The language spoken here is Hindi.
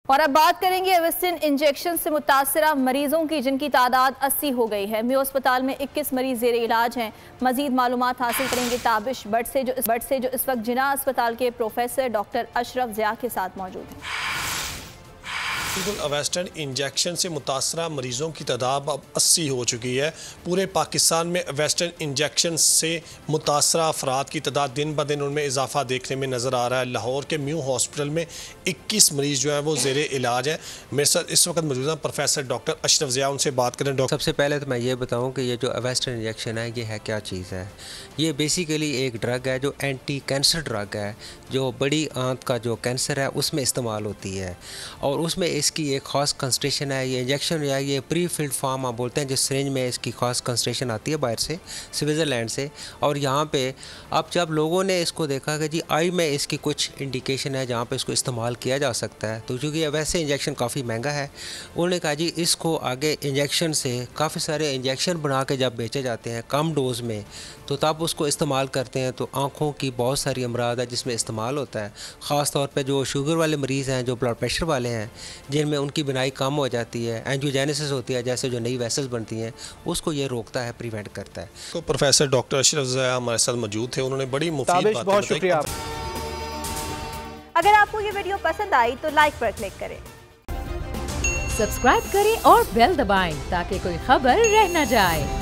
और अब बात करेंगे एविस्टिन इंजेक्शन से मुतासरा मरीजों की, जिनकी तादाद 80 हो गई है। मेयो अस्पताल में 21 मरीज जेर इलाज हैं। मजीद मालूमात हासिल करेंगे ताबिश बट से जो इस वक्त जिना अस्पताल के प्रोफेसर डॉक्टर अशरफ ज़िया के साथ मौजूद हैं। बिल्कुल, एविस्टिन इंजेक्शन से मुतासरा मरीज़ों की तादाद अब 80 हो चुकी है। पूरे पाकिस्तान में एविस्टिन इंजेक्शन से मुतासरा अफराद की तादाद दिन ब दिन उनमें इजाफा देखने में नज़र आ रहा है। लाहौर के मेयो हॉस्पिटल में 21 मरीज़ जो हैं वो ज़ेरे इलाज है। मेरे साथ इस वक्त मौजूद हैं प्रोफेसर डॉक्टर अशरफ ज़िया, उनसे बात करें। डॉक्टर, सबसे पहले तो मैं ये बताऊँ कि ये जो एविस्टिन इंजेक्शन है ये है क्या चीज़ है। ये बेसिकली एक ड्रग है जो एंटी कैंसर ड्रग है, जो बड़ी आंत का जो कैंसर है उसमें इस्तेमाल होती है और उसमें इसकी एक ख़ास कंसंट्रेशन है। ये इंजेक्शन या ये प्री फिल्ड फार्म आप बोलते हैं, जिस रेंज में इसकी ख़ास कंसंट्रेशन आती है बाहर से, स्विट्ज़रलैंड से। और यहाँ पे अब जब लोगों ने इसको देखा कि जी आई में इसकी कुछ इंडिकेशन है जहाँ पे इसको इस्तेमाल किया जा सकता है, तो चूँकि वैसे इंजेक्शन काफ़ी महंगा है, उन्होंने कहा जी इसको आगे इंजेक्शन से काफ़ी सारे इंजेक्शन बना के जब बेचे जाते हैं कम डोज में, तो तब उसको इस्तेमाल करते हैं। तो आँखों की बहुत सारी अमराद है जिसमें इस्तेमाल होता है। ख़ास तौर पे जो शुगर वाले मरीज़ हैं, जो ब्लड प्रेशर वाले हैं, जिनमें उनकी बिनाई कम हो जाती है, एंजियोजेनेसिस होती है, जैसे जो नई वेसल्स बनती हैं, उसको ये रोकता है, प्रिवेंट करता है। तो प्रोफेसर डॉक्टर अशरफ ज़िया हमारे साथ मौजूद थे, उन्होंने बड़ी मुफीद बातें बहुत शुक्रिया। अगर आपको ये वीडियो पसंद आई तो लाइक पर क्लिक करें, सब्सक्राइब करें और बेल दबाएं ताकि कोई खबर रह न जाए।